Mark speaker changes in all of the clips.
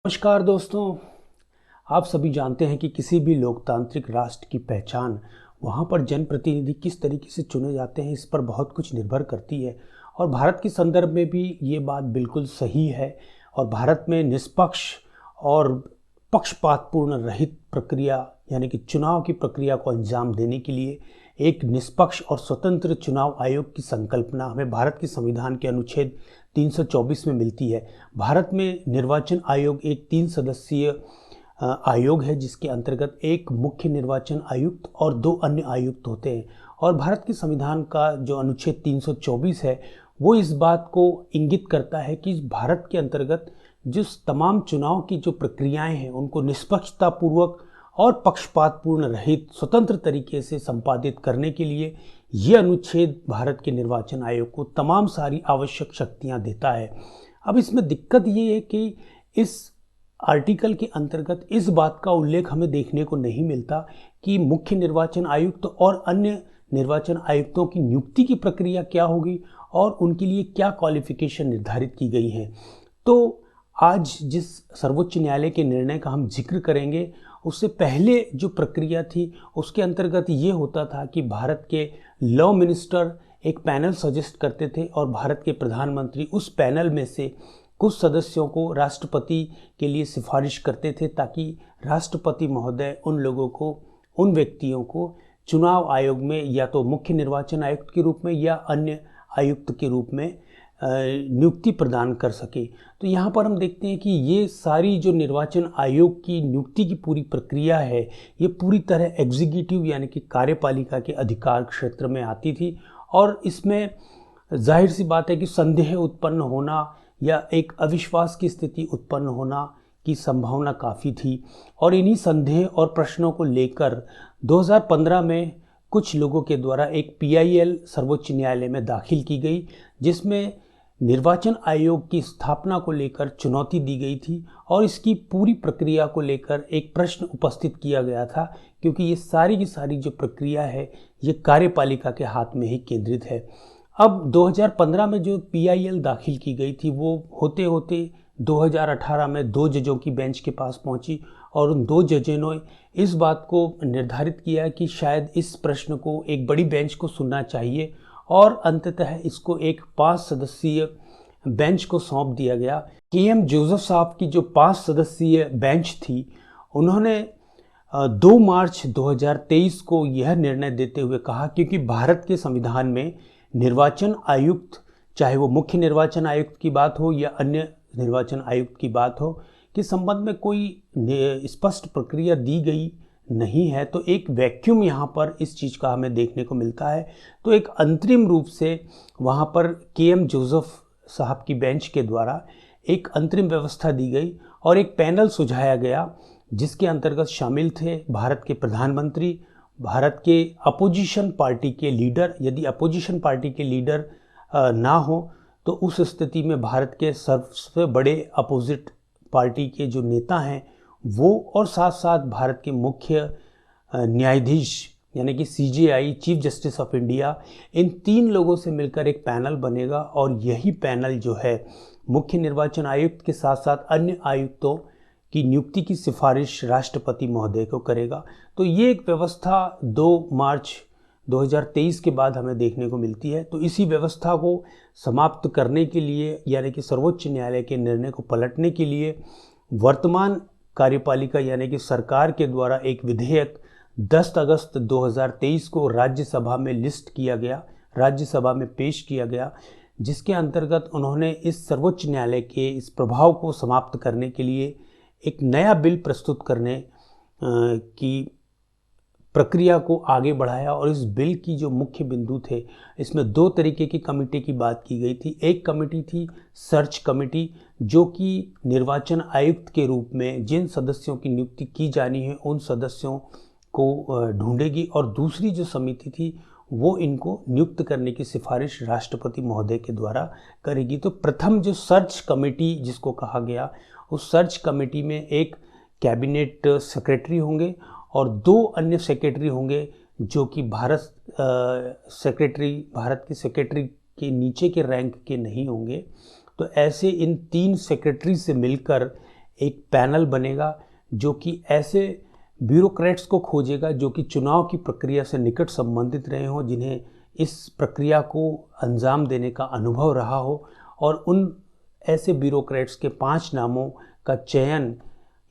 Speaker 1: नमस्कार दोस्तों। आप सभी जानते हैं कि किसी भी लोकतांत्रिक राष्ट्र की पहचान वहाँ पर जनप्रतिनिधि किस तरीके से चुने जाते हैं इस पर बहुत कुछ निर्भर करती है। और भारत के संदर्भ में भी ये बात बिल्कुल सही है। और भारत में निष्पक्ष और पक्षपातपूर्ण रहित प्रक्रिया यानी कि चुनाव की प्रक्रिया को अंजाम देने के लिए एक निष्पक्ष और स्वतंत्र चुनाव आयोग की संकल्पना हमें भारत के संविधान के अनुच्छेद 324 में मिलती है। भारत में निर्वाचन आयोग एक 3 सदस्यीय आयोग है जिसके अंतर्गत एक मुख्य निर्वाचन आयुक्त और 2 अन्य आयुक्त होते हैं। और भारत के संविधान का जो अनुच्छेद 324 है वो इस बात को इंगित करता है कि भारत के अंतर्गत जो तमाम चुनाव की जो प्रक्रियाएं हैं उनको निष्पक्षतापूर्वक और पक्षपातपूर्ण रहित स्वतंत्र तरीके से संपादित करने के लिए ये अनुच्छेद भारत के निर्वाचन आयोग को तमाम सारी आवश्यक शक्तियां देता है। अब इसमें दिक्कत ये है कि इस आर्टिकल के अंतर्गत इस बात का उल्लेख हमें देखने को नहीं मिलता कि मुख्य निर्वाचन आयुक्त और अन्य निर्वाचन आयुक्तों की नियुक्ति की प्रक्रिया क्या होगी और उनके लिए क्या क्वालिफिकेशन निर्धारित की गई है। तो आज जिस सर्वोच्च न्यायालय के निर्णय का हम जिक्र करेंगे उससे पहले जो प्रक्रिया थी उसके अंतर्गत ये होता था कि भारत के लॉ मिनिस्टर एक पैनल सजेस्ट करते थे और भारत के प्रधानमंत्री उस पैनल में से कुछ सदस्यों को राष्ट्रपति के लिए सिफारिश करते थे ताकि राष्ट्रपति महोदय उन लोगों को, उन व्यक्तियों को चुनाव आयोग में या तो मुख्य निर्वाचन आयुक्त के रूप में या अन्य आयुक्त के रूप में नियुक्ति प्रदान कर सके। तो यहाँ पर हम देखते हैं कि ये सारी जो निर्वाचन आयोग की नियुक्ति की पूरी प्रक्रिया है ये पूरी तरह एग्जीक्यूटिव यानी कि कार्यपालिका के अधिकार क्षेत्र में आती थी। और इसमें जाहिर सी बात है कि संदेह उत्पन्न होना या एक अविश्वास की स्थिति उत्पन्न होना की संभावना काफ़ी थी। और इन्हीं संदेह और प्रश्नों को लेकर 2015 में कुछ लोगों के द्वारा एक PIL सर्वोच्च न्यायालय में दाखिल की गई जिसमें निर्वाचन आयोग की स्थापना को लेकर चुनौती दी गई थी और इसकी पूरी प्रक्रिया को लेकर एक प्रश्न उपस्थित किया गया था क्योंकि ये सारी की सारी जो प्रक्रिया है ये कार्यपालिका के हाथ में ही केंद्रित है। अब 2015 में जो PIL दाखिल की गई थी वो होते होते 2018 में 2 जजों की बेंच के पास पहुंची और उन 2 जजों ने इस बात को निर्धारित किया कि शायद इस प्रश्न को एक बड़ी बेंच को सुनना चाहिए और अंततः इसको एक 5 सदस्यीय बेंच को सौंप दिया गया। KM जोसेफ साहब की जो 5 सदस्यीय बेंच थी उन्होंने 2 मार्च 2023 को यह निर्णय देते हुए कहा क्योंकि भारत के संविधान में निर्वाचन आयुक्त चाहे वो मुख्य निर्वाचन आयुक्त की बात हो या अन्य निर्वाचन आयुक्त की बात हो के संबंध में कोई स्पष्ट प्रक्रिया दी गई नहीं है। तो एक वैक्यूम यहाँ पर इस चीज़ का हमें देखने को मिलता है। तो एक अंतरिम रूप से वहाँ पर KM जोसेफ साहब की बेंच के द्वारा एक अंतरिम व्यवस्था दी गई और एक पैनल सुझाया गया जिसके अंतर्गत शामिल थे भारत के प्रधानमंत्री, भारत के अपोजिशन पार्टी के लीडर। यदि अपोजिशन पार्टी के लीडर ना हो तो उस स्थिति में भारत के सबसे बड़े अपोजिट पार्टी के जो नेता हैं वो और साथ साथ भारत के मुख्य न्यायाधीश यानी कि CJI chief justice of India, इन 3 लोगों से मिलकर एक पैनल बनेगा और यही पैनल जो है मुख्य निर्वाचन आयुक्त के साथ साथ अन्य आयुक्तों की नियुक्ति की सिफारिश राष्ट्रपति महोदय को करेगा। तो ये एक व्यवस्था 2 मार्च 2023 के बाद हमें देखने को मिलती है। तो इसी व्यवस्था को समाप्त करने के लिए यानी कि सर्वोच्च न्यायालय के निर्णय को पलटने के लिए वर्तमान कार्यपालिका यानी कि सरकार के द्वारा एक विधेयक 10 अगस्त 2023 को राज्यसभा में लिस्ट किया गया, राज्यसभा में पेश किया गया, जिसके अंतर्गत उन्होंने इस सर्वोच्च न्यायालय के इस प्रभाव को समाप्त करने के लिए एक नया बिल प्रस्तुत करने की प्रक्रिया को आगे बढ़ाया। और इस बिल की जो मुख्य बिंदु थे इसमें 2 तरीके की कमेटी की बात की गई थी। एक कमेटी थी सर्च कमेटी जो कि निर्वाचन आयुक्त के रूप में जिन सदस्यों की नियुक्ति की जानी है उन सदस्यों को ढूंढेगी और दूसरी जो समिति थी वो इनको नियुक्त करने की सिफारिश राष्ट्रपति महोदय के द्वारा करेगी। तो प्रथम जो सर्च कमेटी जिसको कहा गया उस सर्च कमेटी में एक कैबिनेट सेक्रेटरी होंगे और 2 अन्य सेक्रेटरी होंगे जो कि भारत के सेक्रेटरी के नीचे के रैंक के नहीं होंगे। तो ऐसे इन 3 सेक्रेटरी से मिलकर एक पैनल बनेगा जो कि ऐसे ब्यूरोक्रेट्स को खोजेगा जो कि चुनाव की प्रक्रिया से निकट संबंधित रहे हों, जिन्हें इस प्रक्रिया को अंजाम देने का अनुभव रहा हो, और उन ऐसे ब्यूरोक्रेट्स के 5 नामों का चयन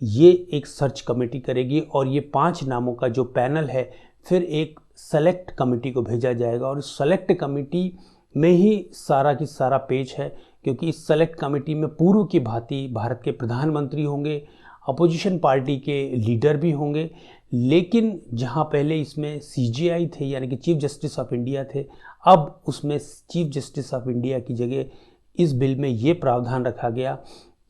Speaker 1: ये एक सर्च कमेटी करेगी, और ये 5 नामों का जो पैनल है फिर एक सेलेक्ट कमेटी को भेजा जाएगा, और इस सेलेक्ट कमेटी में ही सारा की सारा पेच है, क्योंकि इस सेलेक्ट कमेटी में पूर्व की भांति भारत के प्रधानमंत्री होंगे, अपोजिशन पार्टी के लीडर भी होंगे, लेकिन जहां पहले इसमें सीजेआई थे यानी कि चीफ जस्टिस ऑफ इंडिया थे, अब उसमें चीफ जस्टिस ऑफ इंडिया की जगह इस बिल में ये प्रावधान रखा गया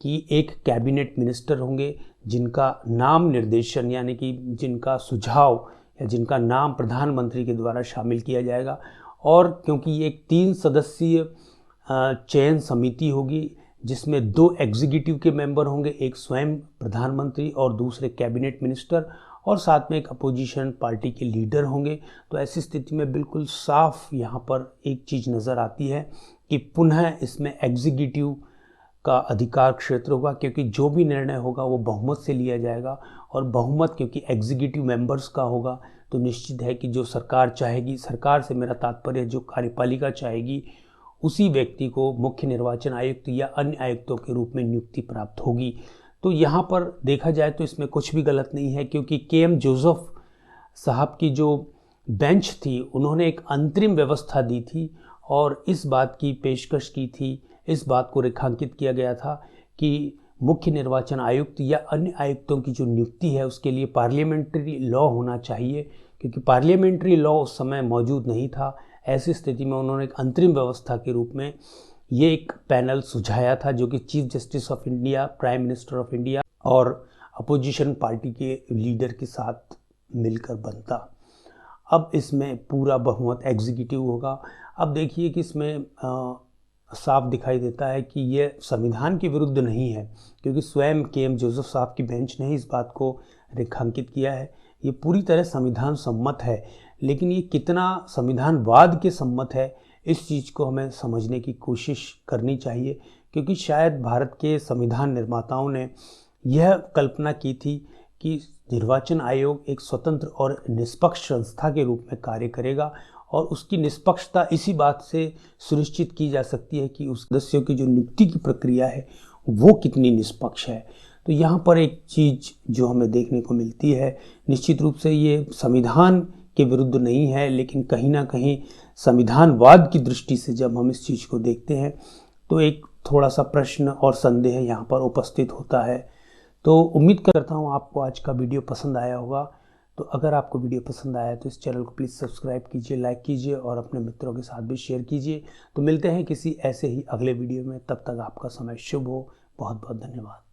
Speaker 1: कि एक कैबिनेट मिनिस्टर होंगे जिनका नाम निर्देशन यानी कि जिनका सुझाव या जिनका नाम प्रधानमंत्री के द्वारा शामिल किया जाएगा। और क्योंकि ये एक 3 सदस्यीय चयन समिति होगी जिसमें 2 एग्जीक्यूटिव के मेंबर होंगे, एक स्वयं प्रधानमंत्री और दूसरे कैबिनेट मिनिस्टर, और साथ में एक अपोजिशन पार्टी के लीडर होंगे। तो ऐसी स्थिति में बिल्कुल साफ यहाँ पर एक चीज़ नज़र आती है कि पुनः इसमें एग्जीक्यूटिव का अधिकार क्षेत्र होगा, क्योंकि जो भी निर्णय होगा वो बहुमत से लिया जाएगा, और बहुमत क्योंकि एग्जीक्यूटिव मेंबर्स का होगा तो निश्चित है कि जो सरकार चाहेगी, सरकार से मेरा तात्पर्य जो कार्यपालिका चाहेगी, उसी व्यक्ति को मुख्य निर्वाचन आयुक्त या अन्य आयुक्तों के रूप में नियुक्ति प्राप्त होगी। तो यहाँ पर देखा जाए तो इसमें कुछ भी गलत नहीं है, क्योंकि के.एम. जोसेफ साहब की जो बेंच थी उन्होंने एक अंतरिम व्यवस्था दी थी और इस बात की पेशकश की थी, इस बात को रेखांकित किया गया था कि मुख्य निर्वाचन आयुक्त या अन्य आयुक्तों की जो नियुक्ति है उसके लिए पार्लियामेंट्री लॉ होना चाहिए, क्योंकि पार्लियामेंट्री लॉ उस समय मौजूद नहीं था। ऐसी स्थिति में उन्होंने एक अंतरिम व्यवस्था के रूप में ये एक पैनल सुझाया था जो कि chief justice of India, prime minister of India और अपोजिशन पार्टी के लीडर के साथ मिलकर बनता। अब इसमें पूरा बहुमत एग्जीक्यूटिव होगा। अब देखिए कि इसमें साफ दिखाई देता है कि ये संविधान के विरुद्ध नहीं है, क्योंकि स्वयं के.एम. जोसेफ साहब की बेंच ने ही इस बात को रेखांकित किया है। ये पूरी तरह संविधान सम्मत है, लेकिन ये कितना संविधानवाद के सम्मत है इस चीज़ को हमें समझने की कोशिश करनी चाहिए, क्योंकि शायद भारत के संविधान निर्माताओं ने यह कल्पना की थी कि निर्वाचन आयोग एक स्वतंत्र और निष्पक्ष संस्था के रूप में कार्य करेगा, और उसकी निष्पक्षता इसी बात से सुनिश्चित की जा सकती है कि उस सदस्यों की जो नियुक्ति की प्रक्रिया है वो कितनी निष्पक्ष है। तो यहाँ पर एक चीज़ जो हमें देखने को मिलती है, निश्चित रूप से ये संविधान के विरुद्ध नहीं है, लेकिन कहीं ना कहीं संविधानवाद की दृष्टि से जब हम इस चीज़ को देखते हैं तो एक थोड़ा सा प्रश्न और संदेह यहाँ पर उपस्थित होता है। तो उम्मीद करता हूँ आपको आज का वीडियो पसंद आया होगा। तो अगर आपको वीडियो पसंद आया तो इस चैनल को प्लीज़ सब्सक्राइब कीजिए, लाइक कीजिए और अपने मित्रों के साथ भी शेयर कीजिए। तो मिलते हैं किसी ऐसे ही अगले वीडियो में, तब तक आपका समय शुभ हो। बहुत बहुत धन्यवाद।